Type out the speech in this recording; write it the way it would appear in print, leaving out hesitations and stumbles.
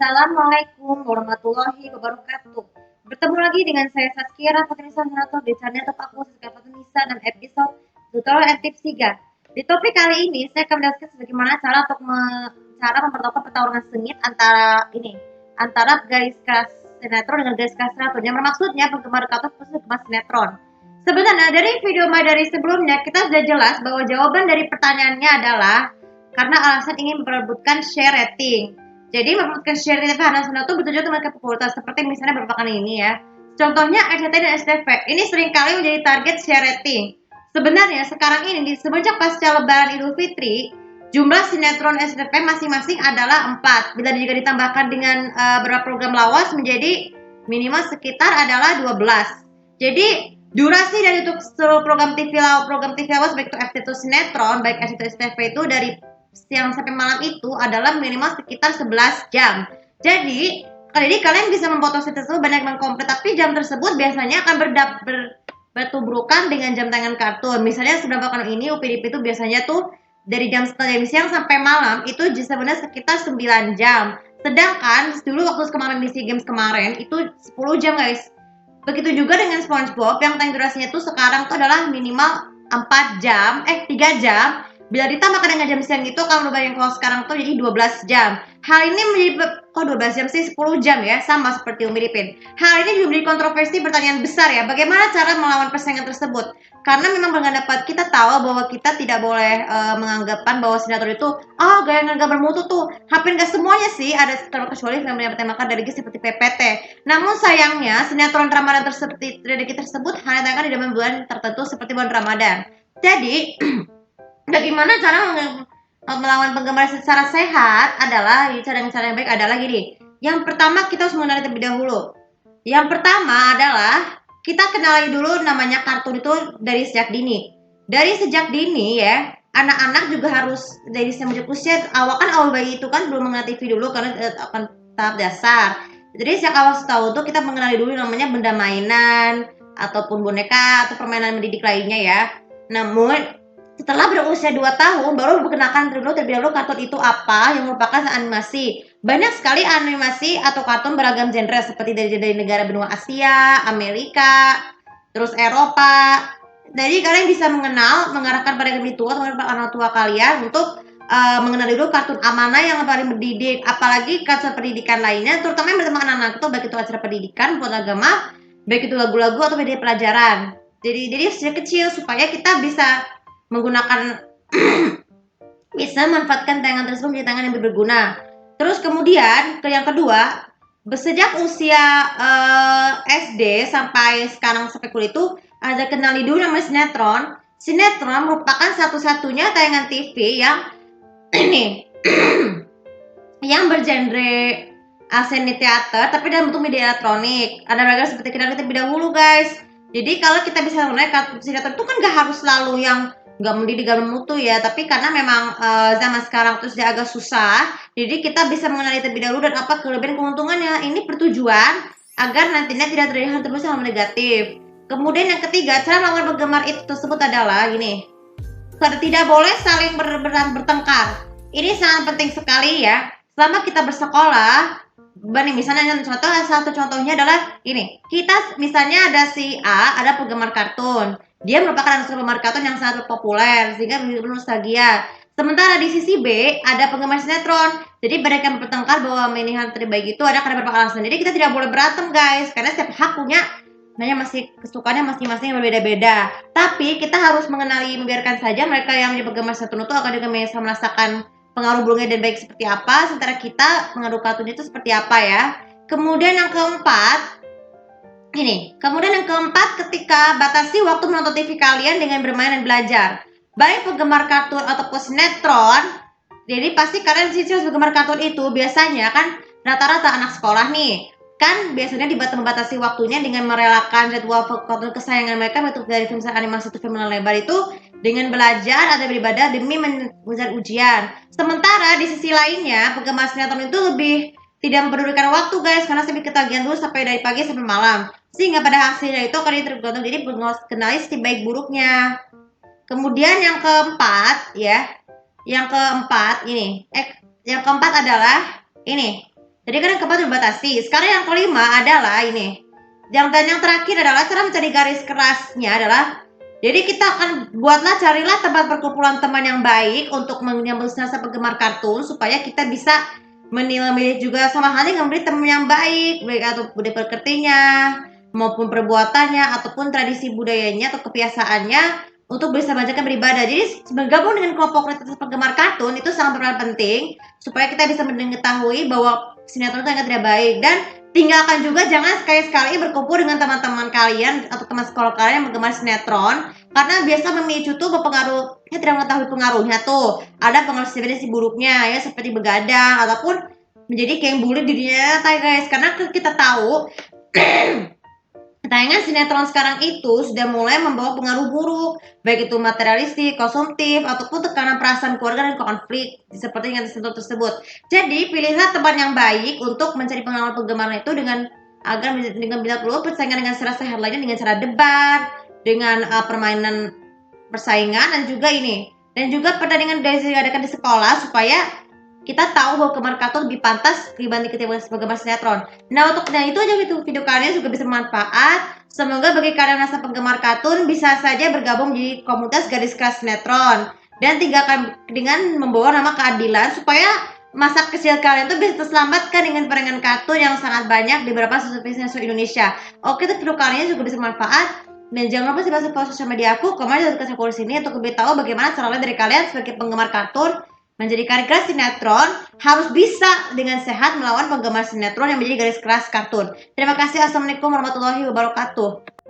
Assalamualaikum warahmatullahi wabarakatuh. Bertemu lagi dengan saya Saskia Fatimisa Murato di channel Top Aku Saskia Fatimisa dan episode tutorial and tips 3. Di topik kali ini saya akan menjelaskan bagaimana cara memperlakukan pertarungan sengit antara garis keras sinetron dengan garis keras sinetron. Yang bermaksudnya penggemar kartun versus penggemar sinetron. Sebenarnya dari video dari sebelumnya kita sudah jelas bahwa jawaban dari pertanyaannya adalah karena alasan ingin memperebutkan share rating. Jadi memperebutkan share rating Hana Sunda itu bertujuan untuk mereka popularitas seperti misalnya beberapa kali ini ya. Contohnya RCTI dan SCTV ini seringkali menjadi target share rating. Sebenarnya sekarang ini semenjak pasca Lebaran Idul Fitri, jumlah sinetron SCTV masing-masing adalah 4. Bila juga ditambahkan dengan beberapa program lawas menjadi minimal sekitar adalah 12. Jadi durasi dari untuk seluruh program TV lawas baik itu FT sinetron baik SCTV SCTV itu dari siang sampai malam itu adalah minimal sekitar 11 jam. Jadi kalian bisa memotong tersebut banyak mengkomplit, tapi jam tersebut biasanya akan bertubrukan dengan jam tangan kartun. Misalnya beberapa kan ini UPDP itu biasanya tuh dari jam setengah siang sampai malam itu sebenarnya sekitar 9 jam. Sedangkan dulu waktu kemarin di SEA Games kemarin itu 10 jam guys. Begitu juga dengan SpongeBob yang time durasinya tuh sekarang tuh adalah minimal 4 jam, 3 jam. Bila ditambahkan dengan jam siang itu kalau yang kalau sekarang tuh jadi 12 jam. Hal ini menjadi 12 jam sih 10 jam ya, sama seperti Umi Dipin. Hal ini juga menjadi kontroversi pertanyaan besar ya, bagaimana cara melawan persaingan tersebut? Karena memang dapat kita tahu bahwa kita tidak boleh menganggapan bahwa sinetron itu gaya gambar bermutu tuh. Hampir nggak semuanya sih, ada terkecuali film yang bertemakan dari seperti PPT. Namun sayangnya sinetron Ramadan tersebut hanya tayangkan di bulan tertentu seperti bulan Ramadan. Jadi bagaimana cara melawan penggemar secara sehat adalah cara yang baik adalah gini. Yang pertama kita harus mengenali terlebih dahulu. Yang pertama adalah kita kenali dulu namanya kartun itu dari sejak dini. Dari sejak dini ya, anak-anak juga harus dari sejak usia awal bayi itu kan belum mengenal TV dulu karena akan tahap dasar. Jadi sejak awal setahun tuh kita mengenali dulu namanya benda mainan ataupun boneka atau permainan mendidik lainnya ya. Namun setelah berusia 2 tahun baru diperkenalkan terlebih dahulu kartun itu apa yang merupakan animasi. Banyak sekali animasi atau kartun beragam genre seperti dari negara benua Asia, Amerika, terus Eropa. Jadi kalian bisa mengarahkan pada kami tua atau anak tua kalian untuk mengenali dulu kartun mana yang paling mendidik, apalagi kartun pendidikan lainnya, terutama yang bertema anak-anak itu baik itu acara pendidikan, buat agama, baik itu lagu-lagu atau media pelajaran. Jadi sejak kecil supaya kita bisa menggunakan bisa manfaatkan tayangan tersebut menjadi tayangan yang berguna. Terus kemudian yang kedua, sejak usia SD sampai sekarang sampai kuliah itu ada kenali dulu namanya sinetron. Sinetron merupakan satu-satunya tayangan TV yang ini yang bergenre seni teater tapi dalam bentuk media elektronik. Ada beragam seperti kita terlebih dahulu guys. Jadi kalau kita bisa menggunakan sinetron itu kan gak harus selalu yang nggak mendidik gak bermutu ya, tapi karena memang zaman sekarang terus dia agak susah, jadi kita bisa mengenali terlebih dahulu dan apa kelebihan keuntungannya. Ini bertujuan agar nantinya tidak terjadi hal terus yang negatif. Kemudian yang ketiga, cara melawan penggemar itu tersebut adalah gini, tidak boleh saling bertengkar. Ini sangat penting sekali ya. Selama kita bersekolah, misalnya satu contohnya adalah ini, kita misalnya ada si A, ada penggemar kartun. Dia merupakan anak penggemar kartun yang sangat populer sehingga bernostalgia. Sementara di sisi B ada penggemar sinetron. Jadi mereka yang bertengkar bahwa pilihan terbaik itu ada karena beberapa alasan. Jadi kita tidak boleh berantem guys, karena setiap hak punya kesukaannya masing-masing yang berbeda-beda. Tapi kita harus membiarkan saja mereka yang menjadi penggemar sinetron itu akan juga bisa merasakan pengaruh burungnya dan baik seperti apa. Sementara kita pengaruh kartun itu seperti apa ya. Kemudian yang keempat, ketika batasi waktu menonton TV kalian dengan bermain dan belajar. Baik penggemar kartun ataupun sinetron, jadi pasti kalian harus penggemar kartun itu biasanya kan rata-rata anak sekolah nih, kan biasanya membatasi waktunya dengan merelakan jadwal kartun kesayangan mereka untuk dari film animasi atau film lebar itu dengan belajar atau beribadah demi mengejar ujian. Sementara di sisi lainnya penggemar sinetron itu lebih tidak mempedulikan waktu guys, karena lebih ketagihan dulu sampai dari pagi sampai malam. Sehingga pada hasilnya itu akan tergantung, jadi kenali sisi baik buruknya. Kemudian yang keempat adalah ini. Jadi kan yang keempat dibatasi. Sekarang yang kelima adalah ini. Dan yang terakhir adalah cara mencari garis kerasnya adalah jadi kita akan carilah tempat perkumpulan teman yang baik untuk menyambut rasa penggemar kartun supaya kita bisa menilai juga sama halnya memberi teman yang baik atau budaya pekertinya maupun perbuatannya ataupun tradisi budayanya atau kebiasaannya untuk bisa banyak beribadah. Jadi bergabung dengan kelompok komunitas penggemar kartun itu sangat berperan penting supaya kita bisa mengetahui bahwa sinetron itu sangat tidak baik dan tinggalkan juga jangan sekali-sekali berkumpul dengan teman-teman kalian atau teman sekolah kalian yang menggemar sinetron karena biasa memicu tuh berpengaruh kita tidak mengetahui pengaruhnya tuh ada pengaruh si buruknya ya seperti begadang ataupun menjadi kayak yang bully di dunia nyata guys karena kita tahu tayangan sinetron sekarang itu sudah mulai membawa pengaruh buruk, baik itu materialistik, konsumtif, ataupun tekanan perasaan keluarga dan konflik, seperti yang tersebut. Jadi, pilihlah teman yang baik untuk mencari pengalaman penggemar itu agar dengan bisa perlu persaingan dengan secara sehat lainnya dengan cara debat, dengan permainan persaingan dan juga pertandingan diadakan di sekolah supaya kita tahu bahwa penggemar kartun lebih pantas dibanding ketimbang penggemar sinetron. Nah itu aja gitu video kalian juga bisa bermanfaat. Semoga bagi kalian rasa penggemar kartun bisa saja bergabung di komunitas garis keras sinetron dan tinggalkan dengan membawa nama keadilan supaya masa kecil kalian tuh bisa terselamatkan dengan perangan kartun yang sangat banyak di beberapa sinetron Indonesia. Oke, itu video kalian juga bisa bermanfaat. Dan jangan lupa follow sosial media aku, komen dan kasih aku di sini untuk lebih tahu bagaimana cara dari kalian sebagai penggemar kartun menjadi garis sinetron harus bisa dengan sehat melawan penggemar sinetron yang menjadi garis keras kartun. Terima kasih. Assalamualaikum warahmatullahi wabarakatuh.